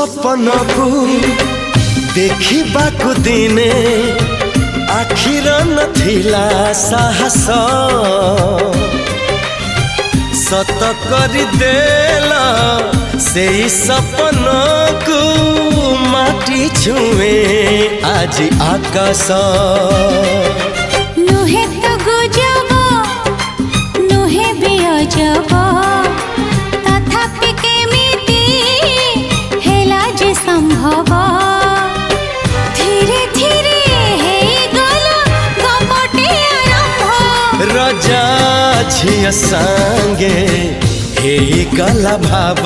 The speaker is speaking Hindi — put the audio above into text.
सपन को देखा दिने आखिर नथिला साहस सत कर देला से सपन को माटी छुए आज आकाश नुहे तो गुजब नुहे भी अजब तथापि केमिति हेला जे संभव धीरे धीरे हे गला गपटे आरंभ रजा झिया संगे हे गला भाव